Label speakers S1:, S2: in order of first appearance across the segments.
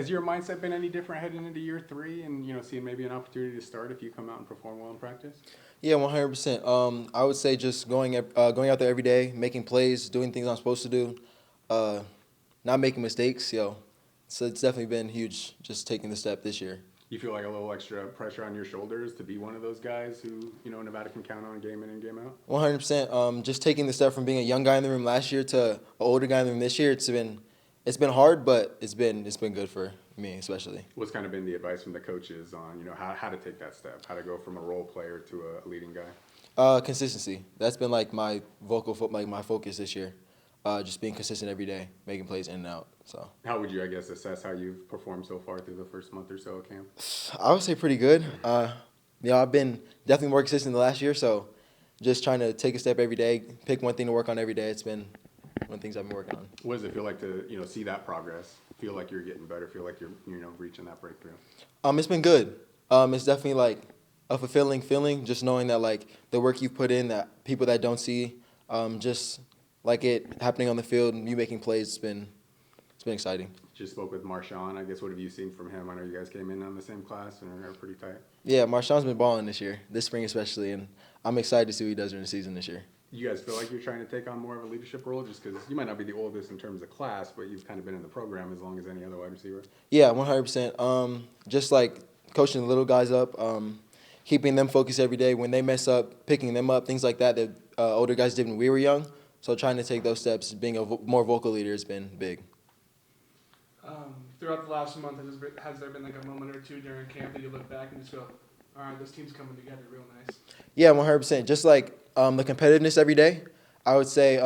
S1: Has your mindset been any different heading into year three, and seeing maybe an opportunity to start if you come out and perform well in practice?
S2: Yeah, 100%. I would say just going out there every day, making plays, doing things I'm supposed to do, uh, not making mistakes. So it's definitely been huge just taking the step this year.
S1: You feel like a little extra pressure on your shoulders to be one of those guys who Nevada can count on game in and game out?
S2: 100%. Just taking the step from being a young guy in the room last year to an older guy in the room this year. It's been hard, but it's been good for me especially.
S1: What's kind of been the advice from the coaches on how to take that step, how to go from a role player to a leading guy?
S2: Consistency. That's been like my like my focus this year. Just being consistent every day, making plays in and out. So
S1: How would you, I guess, assess how you've performed so far through the first month or so of camp?
S2: I would say pretty good. I've been definitely more consistent than last year. So just trying to take a step every day, pick one thing to work on every day. It's been one of the things I've been working on.
S1: What does it feel like to see that progress? Feel like you're getting better. Feel like you're reaching that breakthrough.
S2: It's been good. It's definitely like a fulfilling feeling, just knowing that like the work you've put in, that people that don't see, just like it happening on the field and you making plays, it's been exciting.
S1: Just spoke with Marshaun. I guess what have you seen from him? I know you guys came in on the same class and are pretty tight.
S2: Yeah, Marshawn's been balling this year, this spring especially, and I'm excited to see what he does during the season this year.
S1: You guys feel like you're trying to take on more of a leadership role, just because you might not be the oldest in terms of class, but you've kind of been in the program as long as any other wide receiver?
S2: Yeah, 100%. Just like coaching the little guys up, keeping them focused every day. When they mess up, picking them up, things like that older guys did when we were young. So trying to take those steps, being a more vocal leader has been big.
S3: Throughout the last month, has there been like a moment or two during camp that you look back and just go, all right, this team's coming together real nice?
S2: Yeah, 100%. Just like the competitiveness every day, I would say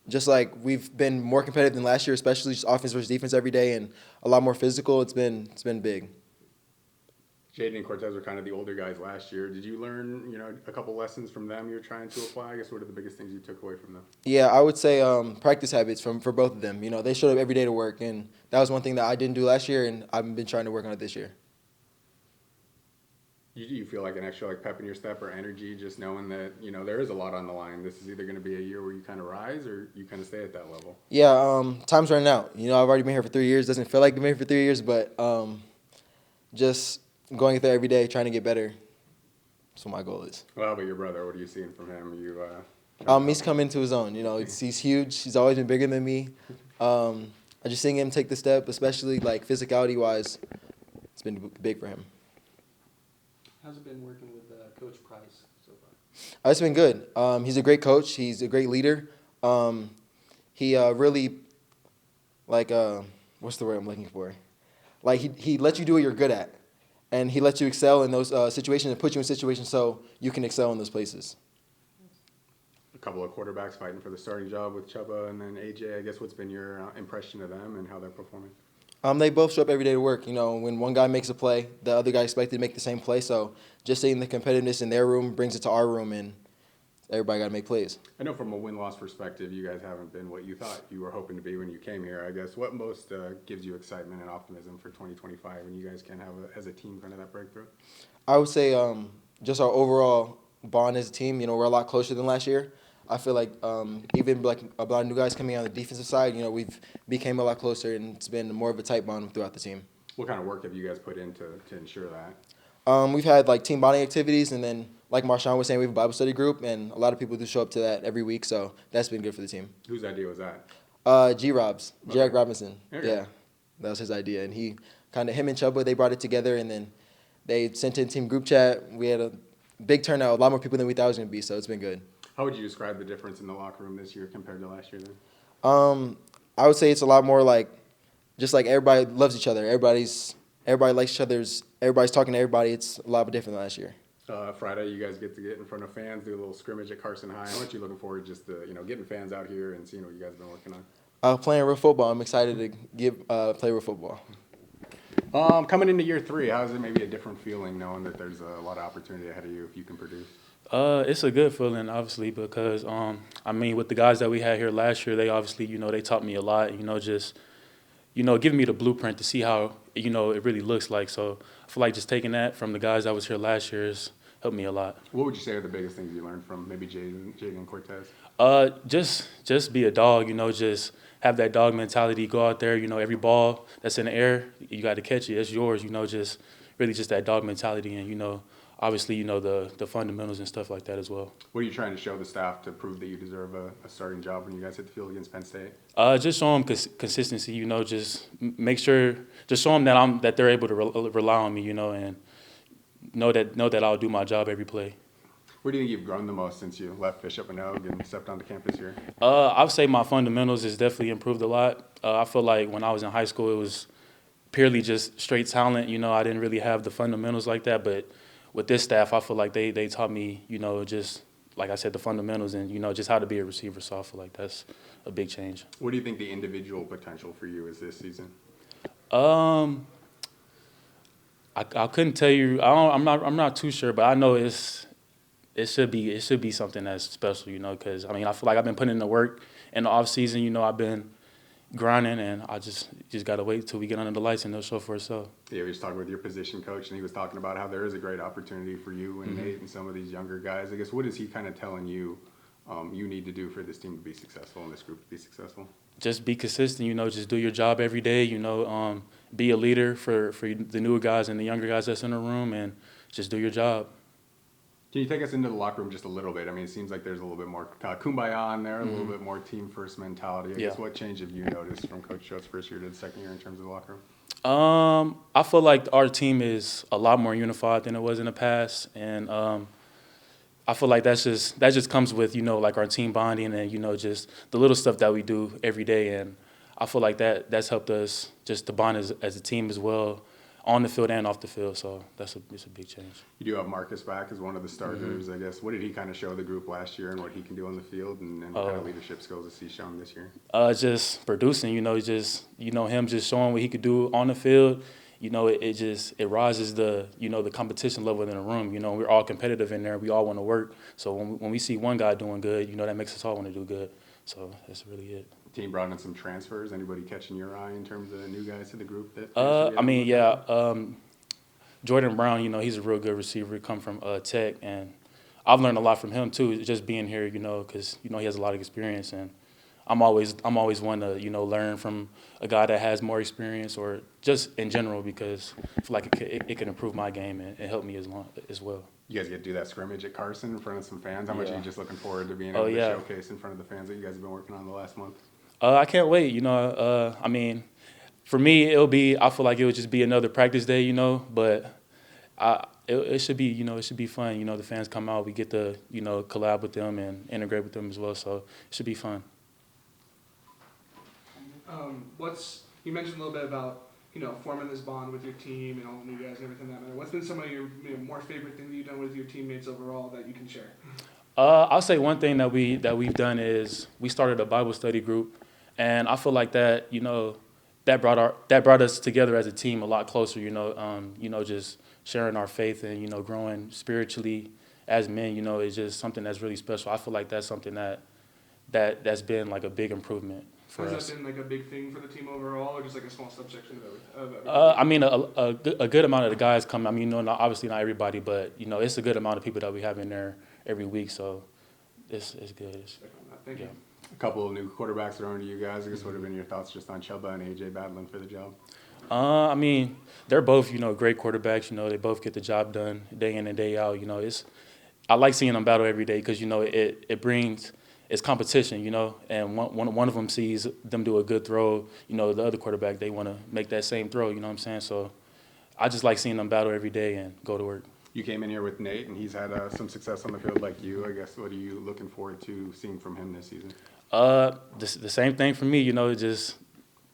S2: just like we've been more competitive than last year, especially just offense versus defense every day and a lot more physical. It's been big.
S1: Jaden and Cortez were kind of the older guys last year. Did you learn, a couple lessons from them you're trying to apply? I guess what are the biggest things you took away from them?
S2: Yeah, I would say practice habits for both of them. They showed up every day to work, and that was one thing that I didn't do last year, and I've been trying to work on it this year.
S1: You feel like an extra pep in your step or energy just knowing that, there is a lot on the line. This is either going to be a year where you kind of rise or you kind of stay at that level?
S2: Yeah, time's running out. I've already been here for 3 years. Doesn't feel like I've been here for 3 years, but just going there every day, trying to get better. That's what my goal is.
S1: Well, how about your brother? What are you seeing from him?
S2: He's come into his own. He's huge. He's always been bigger than me. I just seeing him take the step, especially like physicality-wise, it's been big for him.
S3: How's it been working with Coach Price so far?
S2: It's been good. He's a great coach. He's a great leader. He really, what's the word I'm looking for? Like he lets you do what you're good at, and he lets you excel in those situations and put you in situations so you can excel in those places.
S1: A couple of quarterbacks fighting for the starting job with Chuba and then AJ. I guess what's been your impression of them and how they're performing?
S2: They both show up every day to work. When one guy makes a play, the other guy expected to make the same play. So just seeing the competitiveness in their room brings it to our room, and everybody got to make plays.
S1: I know from a win-loss perspective, you guys haven't been what you thought you were hoping to be when you came here. I guess what most gives you excitement and optimism for 2025 when you guys can have, as a team, kind of that breakthrough?
S2: I would say just our overall bond as a team. We're a lot closer than last year. I feel like even like a lot of new guys coming on the defensive side, we've became a lot closer, and it's been more of a tight bond throughout the team.
S1: What kind of work have you guys put in to ensure that?
S2: We've had like team bonding activities, and then like Marshaun was saying, we have a Bible study group, and a lot of people do show up to that every week, so that's been good for the team.
S1: Whose idea was that?
S2: G-Rob's,
S1: Okay.
S2: Jarek Robinson.
S1: Okay.
S2: Yeah, that was his idea, and him and Chuba, they brought it together, and then they sent it in team group chat. We had a big turnout, a lot more people than we thought it was going to be, so it's been good.
S1: How would you describe the difference in the locker room this year compared to last year then?
S2: I would say it's a lot more like, just like everybody loves each other. Everybody likes each other's. Everybody's talking to everybody. It's a lot different than last year.
S1: Friday, you guys get to get in front of fans, do a little scrimmage at Carson High. How much are you looking forward just to getting fans out here and seeing what you guys have been working on?
S2: Playing real football. I'm excited to play real football.
S1: Coming into year three, how is it maybe a different feeling knowing that there's a lot of opportunity ahead of you if you can produce?
S4: It's a good feeling, obviously, because with the guys that we had here last year, they obviously, they taught me a lot. Giving me the blueprint to see how it really looks like. So I feel like just taking that from the guys that was here last year has helped me a lot.
S1: What would you say are the biggest things you learned from maybe Jaden Cortez?
S4: Just be a dog. Just have that dog mentality. Go out there, every ball that's in the air, you got to catch it. It's yours. Just really just that dog mentality, and obviously the fundamentals and stuff like that as well.
S1: What are you trying to show the staff to prove that you deserve a starting job when you guys hit the field against Penn State?
S4: Just show them consistency. Just make sure, just show them that they're able to rely on me. And know that I'll do my job every play.
S1: Where do you think you've grown the most since you left Bishop Manogue and stepped onto campus here?
S4: I would say my fundamentals has definitely improved a lot. I feel like when I was in high school, it was purely just straight talent. I didn't really have the fundamentals like that. But with this staff, I feel like they taught me, just like I said, the fundamentals and, just how to be a receiver. So I feel like that's a big change.
S1: What do you think the individual potential for you is this season?
S4: I couldn't tell you. I'm not too sure, but I know it should be something that's special, because I feel like I've been putting in the work in the off season. I've been grinding, and I just gotta wait till we get under the lights and they'll show for itself.
S1: Yeah, we was talking with your position coach, and he was talking about how there is a great opportunity for you and Nate and some of these younger guys. I guess what is he kind of telling you you need to do for this team to be successful and this group to be successful?
S4: Just be consistent, just do your job every day, be a leader for the newer guys and the younger guys that's in the room, and just do your job.
S1: Can you take us into the locker room just a little bit? It seems like there's a little bit more kumbaya in there, a little bit more team-first mentality. I guess what change have you noticed from Coach Choate's first year to the second year in terms of the locker room?
S4: I feel like our team is a lot more unified than it was in the past, and I feel like that just comes with like our team bonding and just the little stuff that we do every day, and I feel like that's helped us just to bond as a team as well, on the field and off the field. So it's a big change.
S1: You do have Marcus back as one of the starters. I guess what did he kind of show the group last year and what he can do on the field, and what kind of leadership skills has he shown this year?
S4: Just producing. Him just showing what he could do on the field. It rises the competition level in the room. We're all competitive in there. We all want to work. So when we see one guy doing good, that makes us all want to do good. So that's really it.
S1: Team brought in some transfers. Anybody catching your eye in terms of the new guys to the group?
S4: Jordan Brown, he's a real good receiver. He come from Tech, and I've learned a lot from him too, just being here, because he has a lot of experience, and I'm always one to learn from a guy that has more experience, or just in general, because I feel like it can improve my game and help me as well.
S1: You guys get to do that scrimmage at Carson in front of some fans. How much are you just looking forward to being able to showcase in front of the fans that you guys have been working on the last month?
S4: I can't wait. For me, I feel like it would just be another practice day, but it should be fun. The fans come out, we get to, collab with them and integrate with them as well. So it should be fun.
S3: You mentioned a little bit about, forming this bond with your team and all the new guys and everything that matter. What's been some of your more favorite things that you've done with your teammates overall that you can share?
S4: I'll say one thing that we've done is we started a Bible study group. And I feel like that, that brought us together as a team a lot closer. Just sharing our faith and growing spiritually as men. Is just something that's really special. I feel like that's something that's been like a big improvement for us.
S3: Has that been like a big thing for the team overall, or just like a small subsection of everything?
S4: A good amount of the guys come. Obviously not everybody, but it's a good amount of people that we have in there every week. So it's good.
S3: Thank you.
S1: A couple of new quarterbacks thrown to you guys. I guess what have been your thoughts just on Chuba and AJ battling for the job?
S4: They're both great quarterbacks. They both get the job done day in and day out. I like seeing them battle every day because it's competition. And one of them sees them do a good throw. The other quarterback, they want to make that same throw. You know what I'm saying? So I just like seeing them battle every day and go to work.
S1: You came in here with Nate, and he's had some success on the field like you. I guess what are you looking forward to seeing from him this season?
S4: The same thing for me, just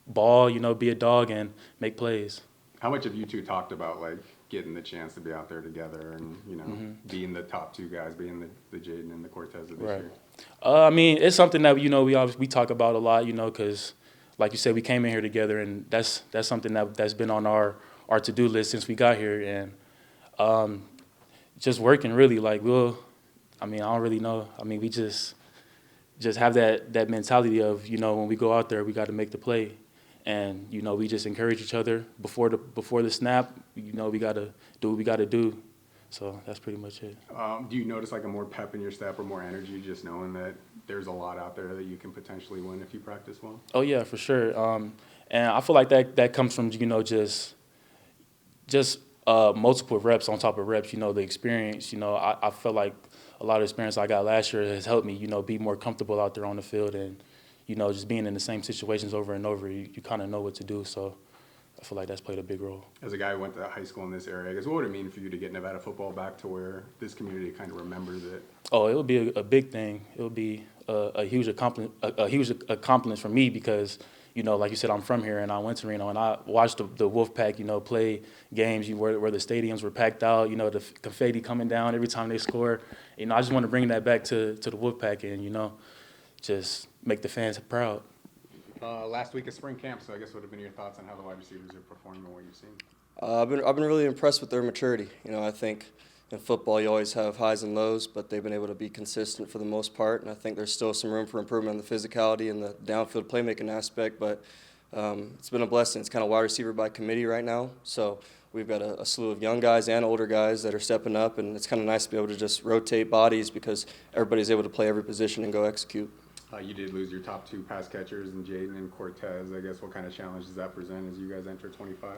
S4: ball, be a dog and make plays.
S1: How much have you two talked about getting the chance to be out there together and being the top two guys, being the Jaden and the Cortez of this year?
S4: It's something that we talk about a lot, because like you said, we came in here together, and that's something that's been on our to-do list since we got here, and just working really I don't really know. We just have that mentality of, when we go out there, we got to make the play. And, we just encourage each other before the snap. We got to do what we got to do. So that's pretty much it.
S1: Do you notice like a more pep in your step or more energy just knowing that there's a lot out there that you can potentially win if you practice well?
S4: Oh yeah, for sure. And I feel like that comes from just multiple reps on top of reps. The experience. I feel like a lot of experience I got last year has helped me. Be more comfortable out there on the field and just being in the same situations over and over. You kind of know what to do. So I feel like that's played a big role.
S1: As a guy who went to high school in this area, I guess what would it mean for you to get Nevada football back to where this community kind of remembers it?
S4: Oh, it would be a big thing. It would be a huge accomplishment for me because, like you said, I'm from here and I went to Reno and I watched the Wolfpack, play games where the stadiums were packed out, the confetti coming down every time they score. I just want to bring that back to the Wolfpack and, just make the fans proud.
S1: Last week of spring camp, so I guess what have been your thoughts on how the wide receivers are performing and what you've seen?
S5: I've been really impressed with their maturity. I think in football you always have highs and lows, but they've been able to be consistent for the most part. And I think there's still some room for improvement in the physicality and the downfield playmaking aspect. But it's been a blessing. It's kind of wide receiver by committee right now. So we've got a slew of young guys and older guys that are stepping up, and it's kind of nice to be able to just rotate bodies because everybody's able to play every position and go execute.
S1: You did lose your top two pass catchers in Jaden and Cortez. I guess what kind of challenge does that present as you guys enter 25?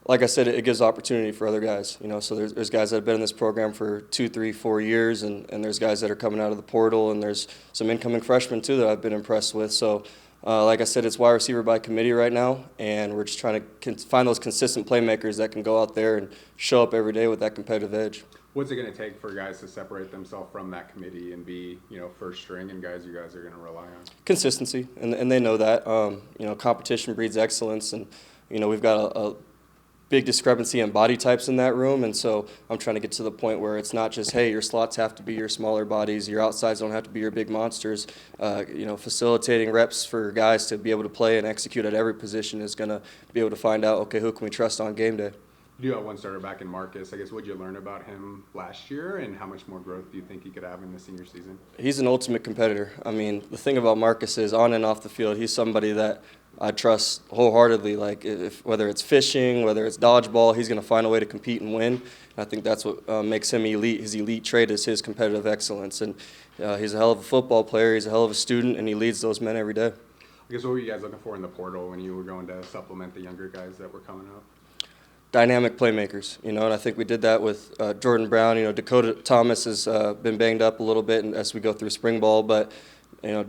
S5: Like I said, it gives opportunity for other guys. So there's guys that have been in this program for 2, 3, 4 years, and there's guys that are coming out of the portal, and there's some incoming freshmen too that I've been impressed with. So, like I said, it's wide receiver by committee right now, and we're just trying to find those consistent playmakers that can go out there and show up every day with that competitive edge.
S1: What's it going to take for guys to separate themselves from that committee and be, first string and guys you guys are going to rely on?
S5: Consistency, and they know that. Competition breeds excellence, and we've got a big discrepancy in body types in that room, and so I'm trying to get to the point where it's not just, hey, your slots have to be your smaller bodies, your outsides don't have to be your big monsters. Facilitating reps for guys to be able to play and execute at every position is going to be able to find out, okay, who can we trust on game day?
S1: You do have one starter back in Marcus. I guess what did you learn about him last year, and how much more growth do you think he could have in the senior season?
S5: He's an ultimate competitor. The thing about Marcus is on and off the field, he's somebody that I trust wholeheartedly. Like whether it's fishing, whether it's dodgeball, he's going to find a way to compete and win. And I think that's what makes him elite. His elite trait is his competitive excellence. And he's a hell of a football player. He's a hell of a student, and he leads those men every day.
S1: I guess what were you guys looking for in the portal when you were going to supplement the younger guys that were coming up?
S5: Dynamic playmakers, and I think we did that with Jordan Brown. Dakota Thomas has been banged up a little bit as we go through spring ball, but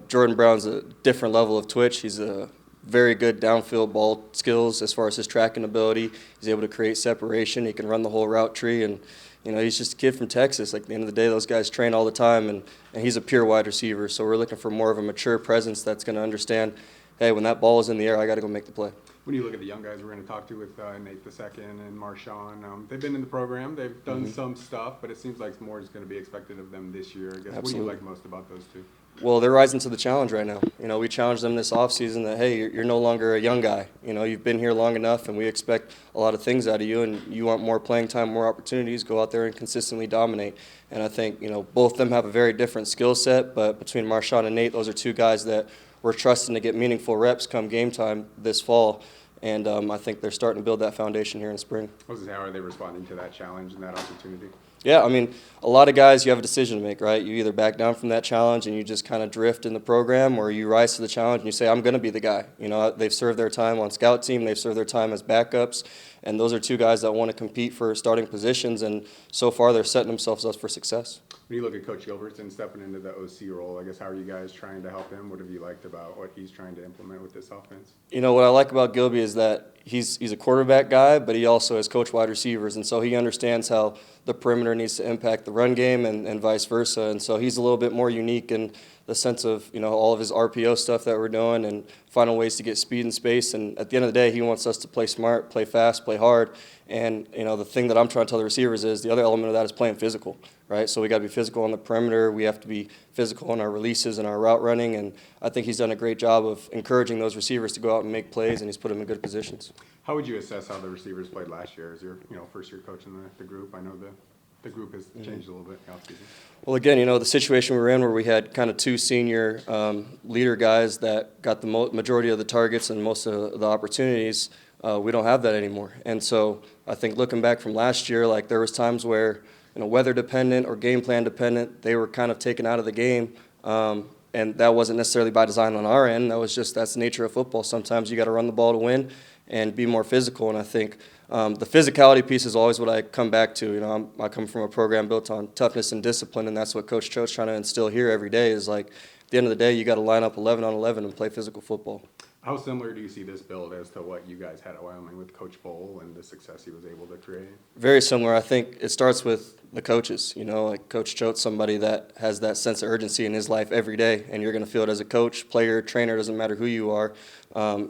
S5: Jordan Brown's a different level of twitch. He's a very good downfield ball skills as far as his tracking ability. He's able to create separation. He can run the whole route tree, and he's just a kid from Texas. Like at the end of the day, those guys train all the time, and he's a pure wide receiver. So we're looking for more of a mature presence that's going to understand, hey, when that ball is in the air, I got to go make the play.
S1: When you look at the young guys we're going to talk to with Nate II and Marshaun, they've been in the program, they've done some stuff, but it seems like more is going to be expected of them this year. I guess. Absolutely. What do you like most about those two?
S5: Well, they're rising to the challenge right now. We challenged them this offseason that, hey, you're no longer a young guy. You've been here long enough, and we expect a lot of things out of you, and you want more playing time, more opportunities, go out there and consistently dominate. And I think, both of them have a very different skill set, but between Marshaun and Nate, those are two guys that we're trusting to get meaningful reps come game time this fall. And I think they're starting to build that foundation here in spring.
S1: How are they responding to that challenge and that opportunity?
S5: Yeah, a lot of guys, you have a decision to make, right? You either back down from that challenge and you just kind of drift in the program, or you rise to the challenge and you say, I'm going to be the guy. They've served their time on scout team, they've served their time as backups, and those are two guys that want to compete for starting positions, and so far they're setting themselves up for success.
S1: When you look at Coach Gilbertson stepping into the OC role, I guess how are you guys trying to help him? What have you liked about what he's trying to implement with this offense?
S5: What I like about Gilby is that he's a quarterback guy, but he also has coached wide receivers, and so he understands how the perimeter needs to impact the run game and vice versa. And so he's a little bit more unique in the sense of, all of his RPO stuff that we're doing and finding ways to get speed and space. And at the end of the day, he wants us to play smart, play fast, play hard. And, the thing that I'm trying to tell the receivers is the other element of that is playing physical, right? So we got to be physical on the perimeter. We have to be physical in our releases and our route running. And I think he's done a great job of encouraging those receivers to go out and make plays, and he's put them in good positions.
S1: How would you assess how the receivers played last year as your, first year coaching the group? I know the group has changed a little bit in the offseason.
S5: Well, again, the situation we were in where we had kind of two senior leader guys that got the majority of the targets and most of the opportunities, we don't have that anymore. And so I think looking back from last year, like there was times where weather dependent or game plan dependent, they were kind of taken out of the game. And that wasn't necessarily by design on our end. That's the nature of football. Sometimes you got to run the ball to win and be more physical. And I think the physicality piece is always what I come back to. I come from a program built on toughness and discipline, and that's what Coach Cho's trying to instill here every day is like, at the end of the day, you got to line up 11 on 11 and play physical football.
S1: How similar do you see this build as to what you guys had at Wyoming with Coach Bowl and the success he was able to create?
S5: Very similar. I think it starts with the coaches. Like Coach Choate's somebody that has that sense of urgency in his life every day, and you're going to feel it as a coach, player, trainer, doesn't matter who you are.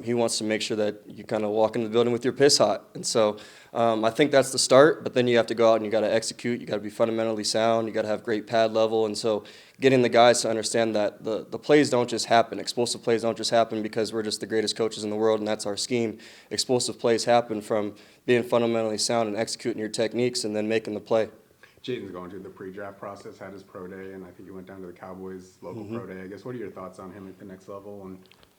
S5: He wants to make sure that you kind of walk in the building with your piss hot. And so I think that's the start, but then you have to go out and you got to execute. You got to be fundamentally sound. You got to have great pad level. And so getting the guys to understand that the plays don't just happen. Explosive plays don't just happen because we're just the greatest coaches in the world and that's our scheme. Explosive plays happen from being fundamentally sound and executing your techniques and then making the play.
S1: Jaden's going through the pre-draft process, had his pro day, and I think he went down to the Cowboys local pro day. I guess, what are your thoughts on him at the next level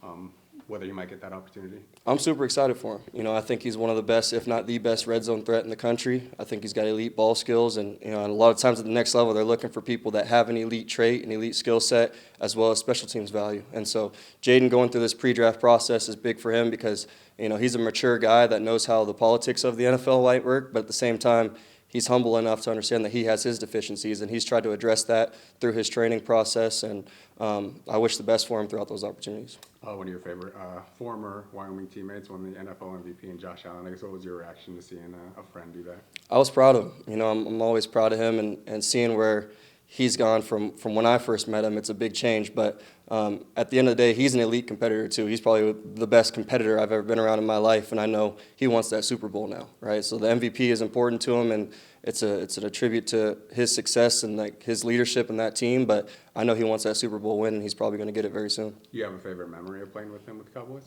S1: and whether you might get that opportunity?
S5: I'm super excited for him. I think he's one of the best, if not the best, red zone threat in the country. I think he's got elite ball skills, and and a lot of times at the next level, they're looking for people that have an elite trait, an elite skill set, as well as special teams value. And so Jaden going through this pre-draft process is big for him because he's a mature guy that knows how the politics of the NFL might work, but at the same time, he's humble enough to understand that he has his deficiencies, and he's tried to address that through his training process, and I wish the best for him throughout those opportunities.
S1: One of your favorite former Wyoming teammates won the NFL MVP in Josh Allen. I guess, what was your reaction to seeing a friend do that?
S5: I was proud of him. I'm always proud of him, and seeing where he's gone from when I first met him, it's a big change, but at the end of the day, he's an elite competitor too. He's probably the best competitor I've ever been around in my life, and I know he wants that Super Bowl now, right? So the MVP is important to him, and it's a tribute to his success and like his leadership in that team, but I know he wants that Super Bowl win, and he's probably going to get it very soon.
S1: You have a favorite memory of playing with him with the Cowboys?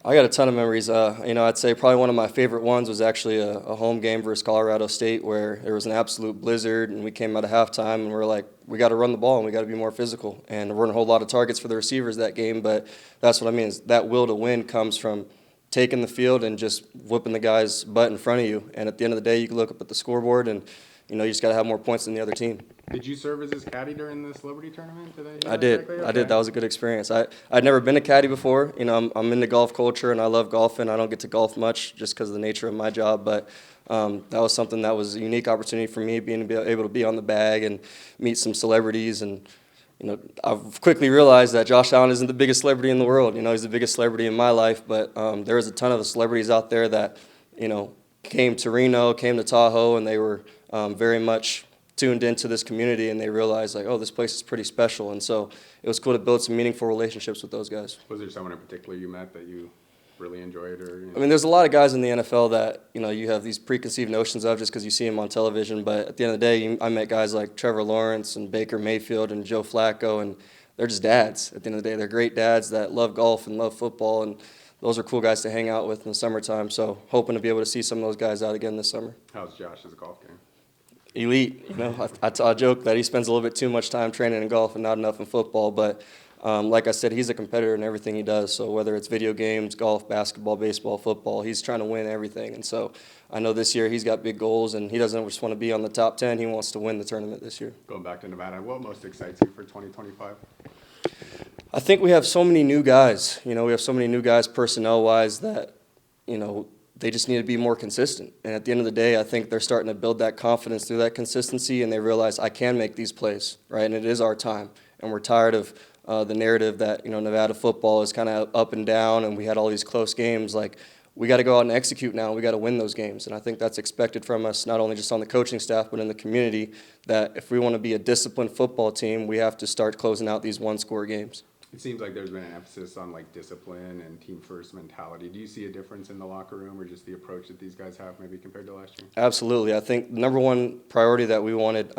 S5: I got a ton of memories. I'd say probably one of my favorite ones was actually a home game versus Colorado State where there was an absolute blizzard, and we came out of halftime, and we're like, we got to run the ball, and we got to be more physical. And there weren't a whole lot of targets for the receivers that game, but that's what I mean is that will to win comes from taking the field and just whooping the guy's butt in front of you. And at the end of the day, you can look up at the scoreboard, and you just got to have more points than the other team.
S1: Did you serve as his caddy during the celebrity tournament?
S5: I did. Okay. I did. That was a good experience. I'd never been a caddy before. I'm into golf culture, and I love golfing. I don't get to golf much just because of the nature of my job, but that was something that was a unique opportunity for me, being able to be on the bag and meet some celebrities. And I've quickly realized that Josh Allen isn't the biggest celebrity in the world. He's the biggest celebrity in my life, but there was a ton of celebrities out there that came to Reno, came to Tahoe, and they were very much tuned into this community, and they realized like, oh, this place is pretty special. And so it was cool to build some meaningful relationships with those guys.
S1: Was there someone in particular you met that you really enjoyed?
S5: I mean, there's a lot of guys in the NFL that you have these preconceived notions of just because you see them on television, but at the end of the day, I met guys like Trevor Lawrence and Baker Mayfield and Joe Flacco, and they're just dads. At the end of the day, they're great dads that love golf and love football, and those are cool guys to hang out with in the summertime. So hoping to be able to see some of those guys out again this summer.
S1: How's Josh's golf game?
S5: Elite. I joke that he spends a little bit too much time training in golf and not enough in football, but like I said, he's a competitor in everything he does. So whether it's video games, golf, basketball, baseball, football, he's trying to win everything. And so I know this year he's got big goals, and he doesn't just want to be on the top 10. He wants to win the tournament this year.
S1: Going back to Nevada, what most excites you for 2025?
S5: I think we have so many new guys. We have so many new guys personnel-wise that, they just need to be more consistent. And at the end of the day, I think they're starting to build that confidence through that consistency, and they realize I can make these plays, right? And it is our time. And we're tired of the narrative that, Nevada football is kind of up and down, and we had all these close games. Like, we got to go out and execute now, and we got to win those games. And I think that's expected from us, not only just on the coaching staff, but in the community, that if we want to be a disciplined football team, we have to start closing out these one-score games.
S1: It seems like there's been an emphasis on like discipline and team first mentality. Do you see a difference in the locker room or just the approach that these guys have maybe compared to last year?
S5: Absolutely. I think the number one priority that we wanted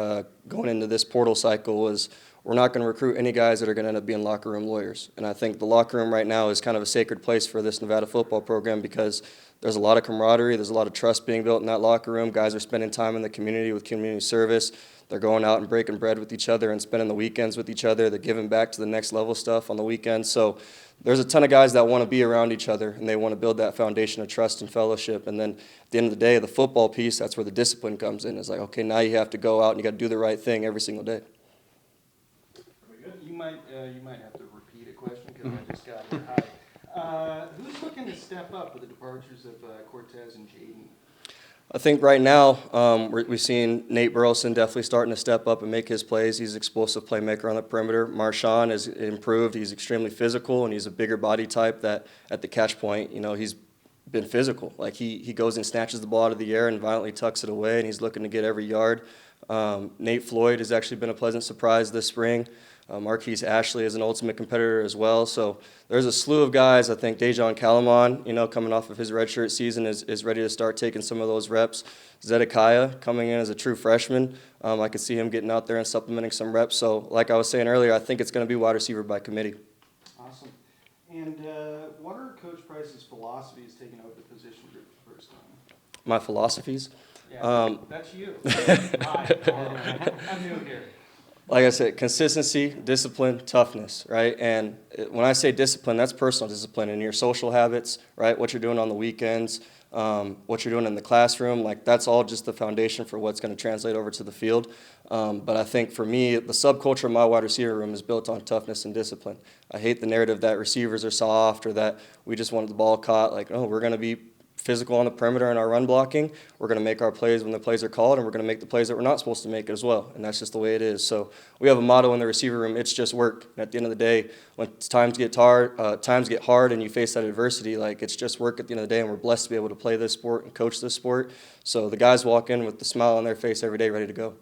S5: going into this portal cycle was we're not going to recruit any guys that are going to end up being locker room lawyers. And I think the locker room right now is kind of a sacred place for this Nevada football program because there's a lot of camaraderie, there's a lot of trust being built in that locker room. Guys are spending time in the community with community service. They're going out and breaking bread with each other and spending the weekends with each other. They're giving back to the next level stuff on the weekends. So there's a ton of guys that want to be around each other, and they want to build that foundation of trust and fellowship. And then at the end of the day, the football piece, that's where the discipline comes in. It's like, okay, now you have to go out and you got to do the right thing every single day.
S6: You might have to repeat a question because I just got here. Hi. Who's looking to step up with the departures of Cortez and Jaden?
S5: I think right now we've seen Nate Burleson definitely starting to step up and make his plays. He's an explosive playmaker on the perimeter. Marshaun has improved. He's extremely physical, and he's a bigger body type that at the catch point, he's been physical. Like he goes and snatches the ball out of the air and violently tucks it away, and he's looking to get every yard. Nate Floyd has actually been a pleasant surprise this spring. Marquise Ashley is an ultimate competitor as well. So there's a slew of guys. I think Dejon Calamon, coming off of his redshirt season, is ready to start taking some of those reps. Zedekiah coming in as a true freshman. I could see him getting out there and supplementing some reps. So like I was saying earlier, I think it's going to be wide receiver by committee.
S6: Awesome. And what are Coach Price's philosophies taking over the position for the first time?
S5: My philosophies?
S6: Yeah, that's you. Hi. I'm new here.
S5: Like I said, consistency, discipline, toughness, right? And when I say discipline, that's personal discipline in your social habits, right? What you're doing on the weekends, what you're doing in the classroom, like that's all just the foundation for what's going to translate over to the field. But I think for me, the subculture of my wide receiver room is built on toughness and discipline. I hate the narrative that receivers are soft or that we just wanted the ball caught. Like, oh, we're going to be physical on the perimeter in our run blocking. We're going to make our plays when the plays are called, and we're going to make the plays that we're not supposed to make as well. And that's just the way it is. So we have a motto in the receiver room: it's just work. And at the end of the day, when times get hard and you face that adversity, like it's just work at the end of the day. And we're blessed to be able to play this sport and coach this sport. So the guys walk in with the smile on their face every day, ready to go.